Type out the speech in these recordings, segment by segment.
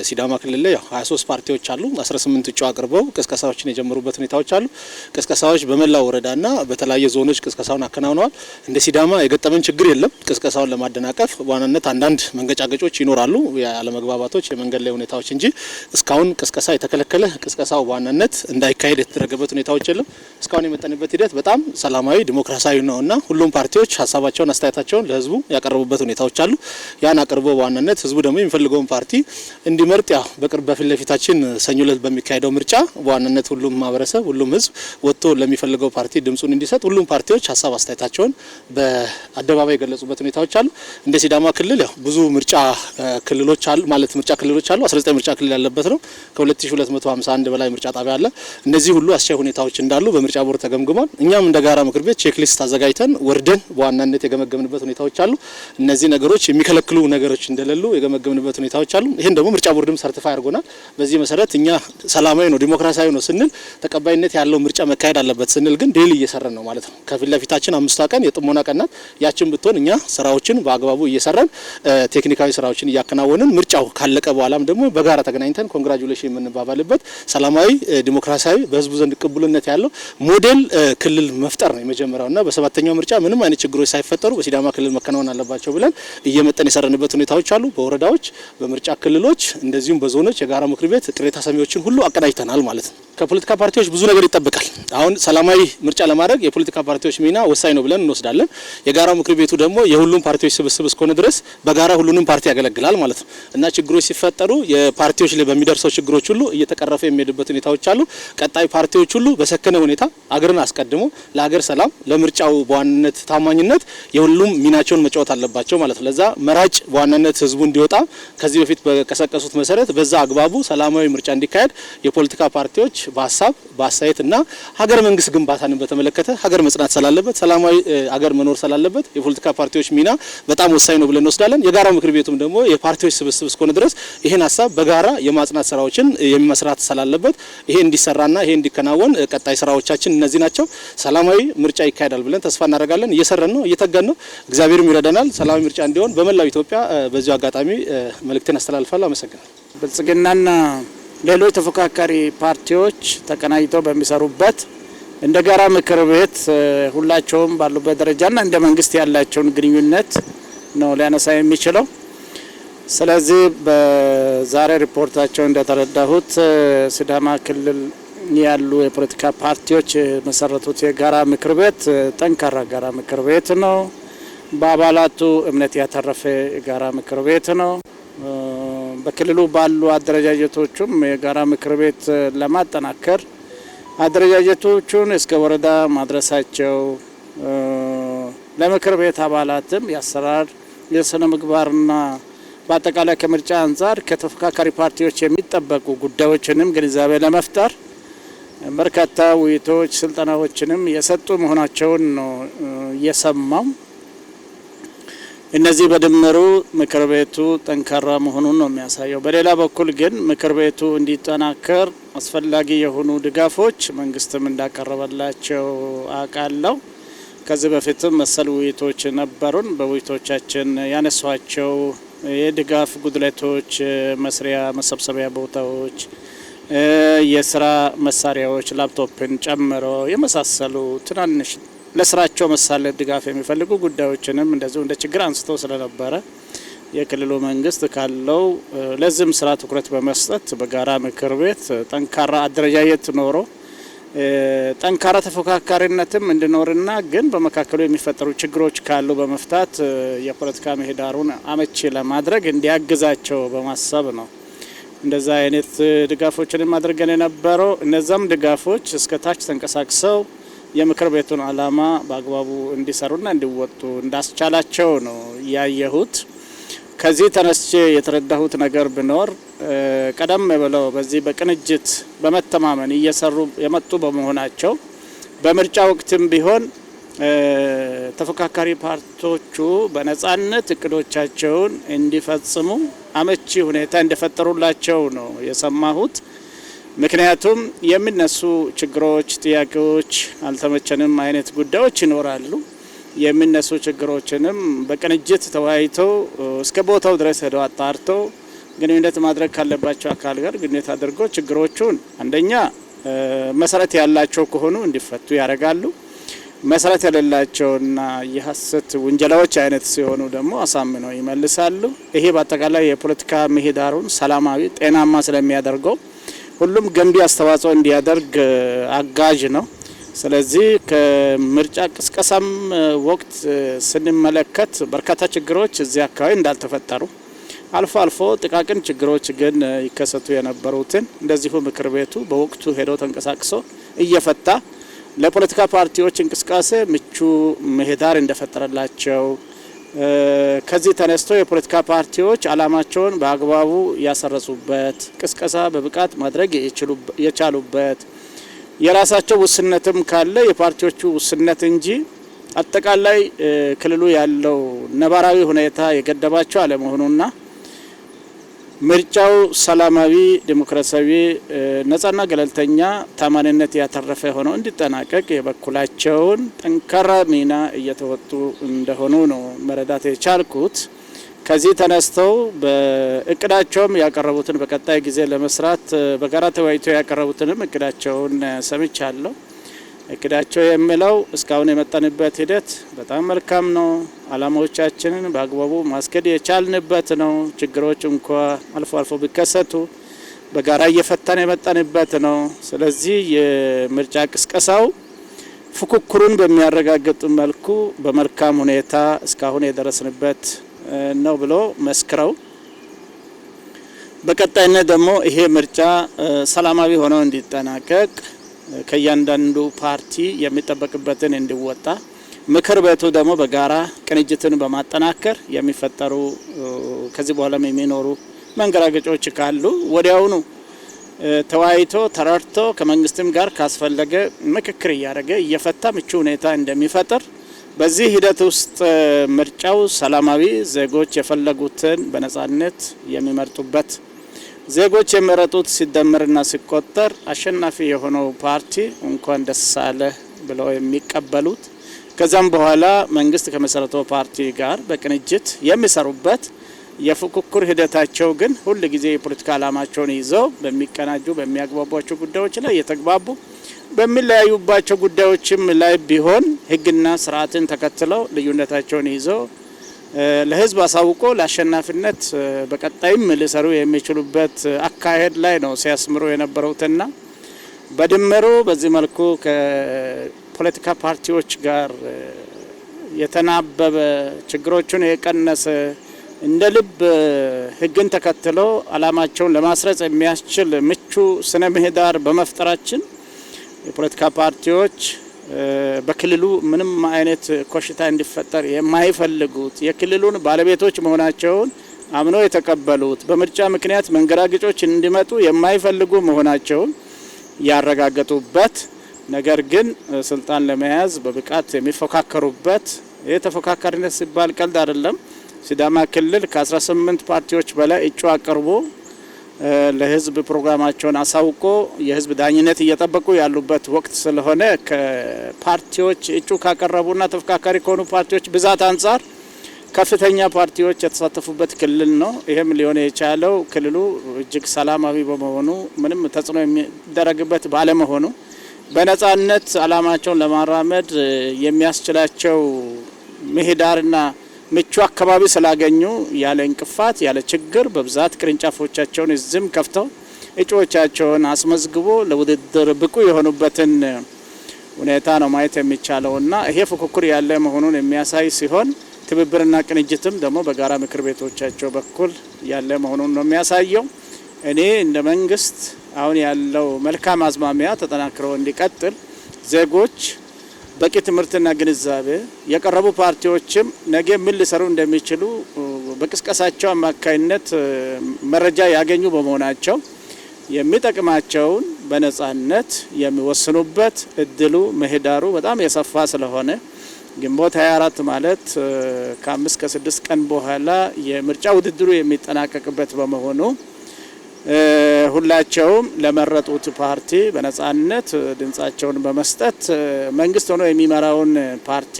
ሲዳማ ክልል ላይ 23 ፓርቲዎች አሉ 18 እጩ አቅርበው ቅስቀሳዎችን የጀመሩበት ሁኔታዎች አሉ። ቅስቀሳዎች በመላው ወረዳና በተለያየ ዞኖች ቅስቀሳውን አከናውነዋል። እንደ ሲዳማ የገጠመን ችግር የለም። ቅስቀሳውን ለማደናቀፍ በዋናነት አንዳንድ መንገጫገጮች ይኖራሉ፣ ያለመግባባቶች፣ የመንገድ ላይ ሁኔታዎች እንጂ እስካሁን ቅስቀሳ የተከለከለ ቅስቀሳው በዋናነት እንዳይካሄድ የተደረገበት ሁኔታዎች የለም። እስካሁን የመጠንበት ሂደት በጣም ሰላማዊ ዲሞክራሲያዊ ነውና ሁሉም ፓርቲዎች ሀሳባቸውን አስተያየታቸውን ለህዝቡ ያቀርቡበት ሁኔታዎች አሉ። ያን አቅርቦ በዋናነት ህዝቡ ደግሞ የሚፈልገውን ፓርቲ እንዲመርጥ በቅርብ በፊት ለፊታችን ሰኞ ዕለት በሚካሄደው ምርጫ በዋናነት ሁሉም ማህበረሰብ ሁሉም ህዝብ ወጥቶ ለሚፈልገው ፓርቲ ድምጹን እንዲሰጥ ሁሉም ፓርቲዎች ሀሳብ አስተያየታቸውን በአደባባይ የገለጹበት ሁኔታዎች አሉ። እንደ ሲዳማ ክልል ብዙ ምርጫ ክልሎች አሉ ማለት ምርጫ ክልሎች አሉ 19 ምርጫ ክልል ያለበት ነው። ከ2251 በላይ ምርጫ ጣቢያ አለ። እነዚህ ሁሉ አስቻይ ሁኔታዎች እንዳሉ በምርጫ ቦርድ ተገምግሟል። እኛም እንደ ጋራ ምክር ቤት ቼክ ሊስት አዘጋጅተን ወርደን በዋናነት የገመገምንበት ሁኔታዎች አሉ። እነዚህ ነገሮች የሚከለክሉ ነገሮች እንደሌሉ የገመገምንበት ሁኔታዎች አሉ። ይሄን ደግሞ ምርጫ ቦርድም ሰርቲፋይ አድርጎናል። በዚህ መሰረት እኛ ሰላማዊ ነው ዲሞክራሲያዊ ነው ስንል ተቀባይነት ያለው ምርጫ መካሄድ አለበት ስንል ግን ዴሊ እየሰራን ነው ማለት ነው። ከፊት ለፊታችን 5 ቀን የጥሞና ቀናት ያችን ብትሆን እኛ ስራዎችን በአግባቡ እየሰራን ቴክኒካዊ ስራዎችን እያከናወንን ምርጫው ካለቀ በኋላም ደግሞ በጋራ ተገናኝተን ኮንግራቹሌሽን የምንባባልበት ሰላማዊ ዲሞክራሲያዊ በህዝቡ ዘንድ ቅቡልነት ያለው ሞዴል ክልል መፍጠር ነው የመጀመሪያውና በሰባተኛው ምርጫ ምንም አይነት ችግሮች ሳይፈጠሩ በሲዳማ ክልል መከናወን አለባቸው ብለን እየመጠን የሰራንበት ሁኔታዎች አሉ። በወረዳዎች በምርጫ ክልሎች እንደዚሁም በዞኖች የጋራ ምክር ቤት ቅሬታ ሰሚዎችን ሁሉ አቀናጅተናል ማለት ነው። ከፖለቲካ ፓርቲዎች ብዙ ነገር ይጠበቃል። አሁን ሰላማዊ ምርጫ ለማድረግ የፖለቲካ ፓርቲዎች ሚና ወሳኝ ነው ብለን እንወስዳለን። የጋራ ምክር ቤቱ ደግሞ የሁሉም ፓርቲዎች ስብስብ እስከሆነ ድረስ በጋራ ሁሉንም ፓርቲ ያገለግላል ማለት ነው እና ችግሮች ሲፈጠሩ የፓርቲዎች ላይ በሚደርሰው ችግሮች ሁሉ እየተቀረፈ የሚሄድበት ሁኔታዎች አሉ። ቀጣይ ፓርቲዎች ሁሉ በሰከነ ሁኔታ አገርን አስቀድሞ ለሀገር ሰላም ለምርጫው በዋናነት ታማኝነት የሁሉም ሚናቸውን መጫወት አለባቸው ማለት ነው። ለዛ መራጭ በዋናነት ህዝቡ እንዲወጣ ከዚህ በፊት በቀሰቀሱት መሰረት በዛ አግባቡ ሰላማዊ ምርጫ እንዲካሄድ የፖለቲካ ፓርቲዎች በሀሳብ በአስተያየትና ሀገር መንግስት ግንባታን በተመለከተ ሀገር መጽናት ስላለበት ሰላማዊ ሀገር መኖር ስላለበት የፖለቲካ ፓርቲዎች ሚና በጣም ወሳኝ ነው ብለን እንወስዳለን። የጋራ ምክር ቤቱም ደግሞ የፓርቲዎች ስብስብ እስከሆነ ድረስ ይሄን ሀሳብ በጋራ የማጽናት ስራዎችን የሚመስራት ስላለበት ይሄ እንዲሰራና ይሄ እንዲከናወን ቀጣይ ስራዎቻችን እነዚህ ናቸው። ሰላማዊ ምርጫ ይካሄዳል ብለን ተስፋ እናደርጋለን። እየሰራን ነው፣ እየተጋን ነው። እግዚአብሔርም ይረዳናል። ሰላማዊ ምርጫ እንዲሆን በመላው ኢትዮጵያ በዚሁ አጋጣሚ መልእክትን አስተላልፋለሁ። አመሰግናለሁ። ብልጽግናና ሌሎች ተፎካካሪ ፓርቲዎች ተቀናጅተው በሚሰሩበት እንደ ጋራ ምክር ቤት ሁላቸውም ባሉበት ደረጃና እንደ መንግስት ያላቸውን ግንኙነት ነው ሊያነሳ የሚችለው። ስለዚህ በዛሬ ሪፖርታቸው እንደተረዳሁት ሲዳማ ክልል ያሉ የፖለቲካ ፓርቲዎች መሰረቱት የጋራ ምክር ቤት ጠንካራ ጋራ ምክር ቤት ነው። በአባላቱ እምነት ያተረፈ የጋራ ምክር ቤት ነው። በክልሉ ባሉ አደረጃጀቶችም የጋራ ምክር ቤት ለማጠናከር አደረጃጀቶቹን እስከ ወረዳ ማድረሳቸው ለምክር ቤት አባላትም የአሰራር የስነ ምግባርና በአጠቃላይ ከምርጫ አንጻር ከተፎካካሪ ፓርቲዎች የሚጠበቁ ጉዳዮችንም ግንዛቤ ለመፍጠር በርካታ ውይይቶች፣ ስልጠናዎችንም የሰጡ መሆናቸውን ነው እየሰማው። እነዚህ በድምሩ ምክር ቤቱ ጠንካራ መሆኑን ነው የሚያሳየው። በሌላ በኩል ግን ምክር ቤቱ እንዲጠናከር አስፈላጊ የሆኑ ድጋፎች መንግስትም እንዳቀረበላቸው አውቃለሁ። ከዚህ በፊትም መሰል ውይይቶች ነበሩን። በውይይቶቻችን ያነሷቸው የድጋፍ ጉድለቶች፣ መስሪያ መሰብሰቢያ ቦታዎች፣ የስራ መሳሪያዎች ላፕቶፕን ጨምሮ የመሳሰሉ ትናንሽ ለስራቸው መሳለጥ ድጋፍ የሚፈልጉ ጉዳዮችንም እንደዚሁ እንደ ችግር አንስተው ስለነበረ የክልሉ መንግስት ካለው ለዚህም ስራ ትኩረት በመስጠት በጋራ ምክር ቤት ጠንካራ አደረጃጀት ኖሮ ጠንካራ ተፎካካሪነትም እንዲኖርና ግን በመካከሉ የሚፈጠሩ ችግሮች ካሉ በመፍታት የፖለቲካ ምህዳሩን አመቺ ለማድረግ እንዲያግዛቸው በማሰብ ነው እንደዛ አይነት ድጋፎችን ማድረግን የነበረው። እነዛም ድጋፎች እስከ ታች ተንቀሳቅሰው የምክር ቤቱን አላማ በአግባቡ እንዲሰሩና እንዲወጡ እንዳስቻላቸው ነው ያየሁት። ከዚህ ተነስቼ የተረዳሁት ነገር ቢኖር ቀደም ብለው በዚህ በቅንጅት በመተማመን እየሰሩ የመጡ በመሆናቸው በምርጫ ወቅትም ቢሆን ተፎካካሪ ፓርቲዎቹ በነጻነት እቅዶቻቸውን እንዲፈጽሙ አመቺ ሁኔታ እንደፈጠሩላቸው ነው የሰማሁት። ምክንያቱም የሚነሱ ችግሮች፣ ጥያቄዎች፣ አልተመቸንም አይነት ጉዳዮች ይኖራሉ። የሚነሱ ችግሮችንም በቅንጅት ተወያይተው እስከ ቦታው ድረስ ሄደው አጣርተው ግንኙነት ማድረግ ካለባቸው አካል ጋር ግንኙነት አድርጎ ችግሮቹን አንደኛ መሰረት ያላቸው ከሆኑ እንዲፈቱ ያደርጋሉ። መሰረት የሌላቸውና የሐሰት ውንጀላዎች አይነት ሲሆኑ ደግሞ አሳምነው ይመልሳሉ። ይሄ በአጠቃላይ የፖለቲካ ምህዳሩን ሰላማዊ ጤናማ ስለሚያደርገው ሁሉም ገንቢ አስተዋጽኦ እንዲያደርግ አጋዥ ነው። ስለዚህ ከምርጫ ቅስቀሳም ወቅት ስንመለከት በርካታ ችግሮች እዚህ አካባቢ እንዳልተፈጠሩ አልፎ አልፎ ጥቃቅን ችግሮች ግን ይከሰቱ የነበሩትን እንደዚሁ ምክር ቤቱ በወቅቱ ሄዶ ተንቀሳቅሶ እየፈታ ለፖለቲካ ፓርቲዎች እንቅስቃሴ ምቹ ምህዳር እንደፈጠረላቸው ከዚህ ተነስቶ የፖለቲካ ፓርቲዎች አላማቸውን በአግባቡ ያሰረጹበት ቅስቀሳ በብቃት ማድረግ የቻሉበት የራሳቸው ውስነትም ካለ የፓርቲዎቹ ውስነት እንጂ አጠቃላይ ክልሉ ያለው ነባራዊ ሁኔታ የገደባቸው አለመሆኑና ምርጫው ሰላማዊ ዲሞክራሲያዊ ነጻና ገለልተኛ ታማኝነት ያተረፈ ሆኖ እንዲጠናቀቅ የበኩላቸውን ጠንካራ ሚና እየተወጡ እንደሆኑ ነው መረዳት የቻልኩት። ከዚህ ተነስተው በእቅዳቸውም ያቀረቡትን በቀጣይ ጊዜ ለመስራት በጋራ ተወያይተው ያቀረቡትንም እቅዳቸውን ሰምቻለሁ። እቅዳቸው የሚለው እስካሁን የመጣንበት ሂደት በጣም መልካም ነው። አላማዎቻችንን በአግባቡ ማስከድ የቻልንበት ነው። ችግሮች እንኳ አልፎ አልፎ ቢከሰቱ በጋራ እየፈታን የመጣንበት ነው። ስለዚህ የምርጫ ቅስቀሳው ፉክክሩን በሚያረጋግጥ መልኩ በመልካም ሁኔታ እስካሁን የደረስንበት ነው ብሎ መስክረው በቀጣይነት ደግሞ ይሄ ምርጫ ሰላማዊ ሆኖ እንዲጠናቀቅ ከእያንዳንዱ ፓርቲ የሚጠበቅበትን እንዲወጣ ምክር ቤቱ ደግሞ በጋራ ቅንጅትን በማጠናከር የሚፈጠሩ ከዚህ በኋላም የሚኖሩ መንገራገጮች ካሉ ወዲያውኑ ተወያይቶ ተረድቶ ከመንግስትም ጋር ካስፈለገ ምክክር እያደረገ እየፈታ ምቹ ሁኔታ እንደሚፈጥር በዚህ ሂደት ውስጥ ምርጫው ሰላማዊ ዜጎች የፈለጉትን በነጻነት የሚመርጡበት ዜጎች የመረጡት ሲደመርና ሲቆጠር አሸናፊ የሆነው ፓርቲ እንኳን ደስ አለ ብለው የሚቀበሉት ከዛም በኋላ መንግስት ከመሰረተው ፓርቲ ጋር በቅንጅት የሚሰሩበት የፉክክር ሂደታቸው ግን ሁሉ ጊዜ የፖለቲካ ዓላማቸውን ይዘው በሚቀናጁ በሚያግባቧቸው ጉዳዮች ላይ የተግባቡ በሚለያዩባቸው ጉዳዮችም ላይ ቢሆን ህግና ስርዓትን ተከትለው ልዩነታቸውን ይዘው ለህዝብ አሳውቆ ለአሸናፊነት በቀጣይም ሊሰሩ የሚችሉበት አካሄድ ላይ ነው ሲያስምሩ የነበሩትና በድምሩ በዚህ መልኩ ከፖለቲካ ፓርቲዎች ጋር የተናበበ ችግሮቹን የቀነሰ እንደ ልብ ህግን ተከትለው አላማቸውን ለማስረጽ የሚያስችል ምቹ ስነ ምህዳር በመፍጠራችን የፖለቲካ ፓርቲዎች በክልሉ ምንም አይነት ኮሽታ እንዲፈጠር የማይፈልጉት የክልሉን ባለቤቶች መሆናቸውን አምነው የተቀበሉት በምርጫ ምክንያት መንገራገጮች እንዲመጡ የማይፈልጉ መሆናቸውን ያረጋገጡበት ነገር ግን ስልጣን ለመያዝ በብቃት የሚፎካከሩበት የተፎካካሪነት ሲባል ቀልድ አይደለም። ሲዳማ ክልል ከ18 ፓርቲዎች በላይ እጩ አቅርቦ ለህዝብ ፕሮግራማቸውን አሳውቆ የህዝብ ዳኝነት እየጠበቁ ያሉበት ወቅት ስለሆነ ከፓርቲዎች እጩ ካቀረቡና ተፎካካሪ ከሆኑ ፓርቲዎች ብዛት አንጻር ከፍተኛ ፓርቲዎች የተሳተፉበት ክልል ነው። ይሄም ሊሆን የቻለው ክልሉ እጅግ ሰላማዊ በመሆኑ ምንም ተጽዕኖ የሚደረግበት ባለመሆኑ በነጻነት አላማቸውን ለማራመድ የሚያስችላቸው ምህዳርና ምቹ አካባቢ ስላገኙ ያለ እንቅፋት ያለ ችግር በብዛት ቅርንጫፎቻቸውን እዝም ከፍተው እጩዎቻቸውን አስመዝግቦ ለውድድር ብቁ የሆኑበትን ሁኔታ ነው ማየት የሚቻለውና ይሄ ፉክክር ያለ መሆኑን የሚያሳይ ሲሆን ትብብርና ቅንጅትም ደግሞ በጋራ ምክር ቤቶቻቸው በኩል ያለ መሆኑን ነው የሚያሳየው። እኔ እንደ መንግስት አሁን ያለው መልካም አዝማሚያ ተጠናክሮ እንዲቀጥል ዜጎች በቂ ትምህርትና ግንዛቤ የቀረቡ ፓርቲዎችም ነገ ምን ሊሰሩ እንደሚችሉ በቅስቀሳቸው አማካይነት መረጃ ያገኙ በመሆናቸው የሚጠቅማቸውን በነጻነት የሚወስኑበት እድሉ ምህዳሩ በጣም የሰፋ ስለሆነ ግንቦት 24 ማለት ከ5 ከ6 ቀን በኋላ የምርጫ ውድድሩ የሚጠናቀቅበት በመሆኑ ሁላቸውም ለመረጡት ፓርቲ በነጻነት ድምጻቸውን በመስጠት መንግስት ሆኖ የሚመራውን ፓርቲ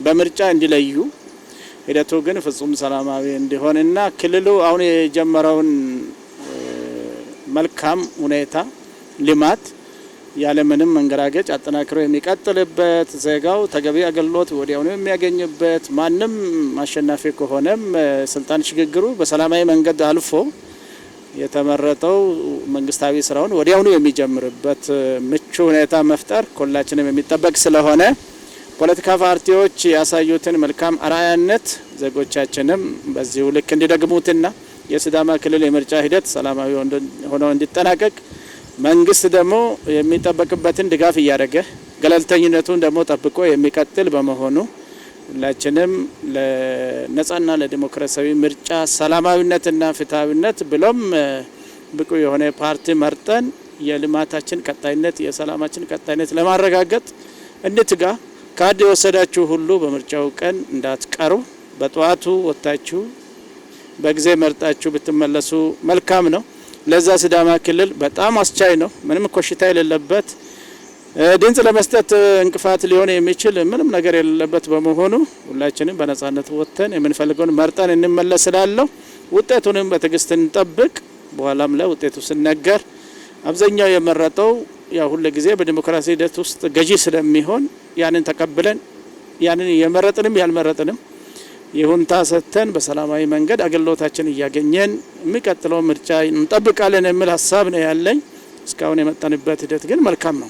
በምርጫ እንዲለዩ ሂደቱ ግን ፍጹም ሰላማዊ እንዲሆንና ክልሉ አሁን የጀመረውን መልካም ሁኔታ ልማት ያለምንም መንገራገጭ አጠናክሮ የሚቀጥልበት ዜጋው ተገቢ አገልግሎት ወዲያውኑ የሚያገኝበት ማንም አሸናፊ ከሆነም ስልጣን ሽግግሩ በሰላማዊ መንገድ አልፎ የተመረጠው መንግስታዊ ስራውን ወዲያውኑ የሚጀምርበት ምቹ ሁኔታ መፍጠር ሁላችንም የሚጠበቅ ስለሆነ ፖለቲካ ፓርቲዎች ያሳዩትን መልካም አርአያነት ዜጎቻችንም በዚሁ ልክ እንዲደግሙትና የሲዳማ ክልል የምርጫ ሂደት ሰላማዊ ሆኖ እንዲጠናቀቅ መንግስት ደግሞ የሚጠበቅበትን ድጋፍ እያደረገ ገለልተኝነቱን ደግሞ ጠብቆ የሚቀጥል በመሆኑ ሁላችንም ለነጻና ለዲሞክራሲያዊ ምርጫ ሰላማዊነትና ፍትሃዊነት ብሎም ብቁ የሆነ ፓርቲ መርጠን የልማታችን ቀጣይነት የሰላማችን ቀጣይነት ለማረጋገጥ እንትጋ። ካርድ የወሰዳችሁ ሁሉ በምርጫው ቀን እንዳትቀሩ፣ በጠዋቱ ወጣችሁ በጊዜ መርጣችሁ ብትመለሱ መልካም ነው። ለዛ ሲዳማ ክልል በጣም አስቻይ ነው። ምንም ኮሽታ የሌለበት ድምጽ ለመስጠት እንቅፋት ሊሆን የሚችል ምንም ነገር የሌለበት በመሆኑ ሁላችንም በነጻነት ወጥተን የምንፈልገውን መርጠን እንመለስላለን። ውጤቱንም በትዕግስት እንጠብቅ። በኋላም ላይ ውጤቱ ሲነገር አብዛኛው የመረጠው ያው ሁሉ ጊዜ በዲሞክራሲ ሂደት ውስጥ ገዢ ስለሚሆን ያንን ተቀብለን ያንን የመረጥንም ያልመረጥንም ይሁንታ ሰጥተን በሰላማዊ መንገድ አገልግሎታችን እያገኘን የሚቀጥለው ምርጫ እንጠብቃለን የሚል ሀሳብ ነው ያለኝ። እስካሁን የመጣንበት ሂደት ግን መልካም ነው።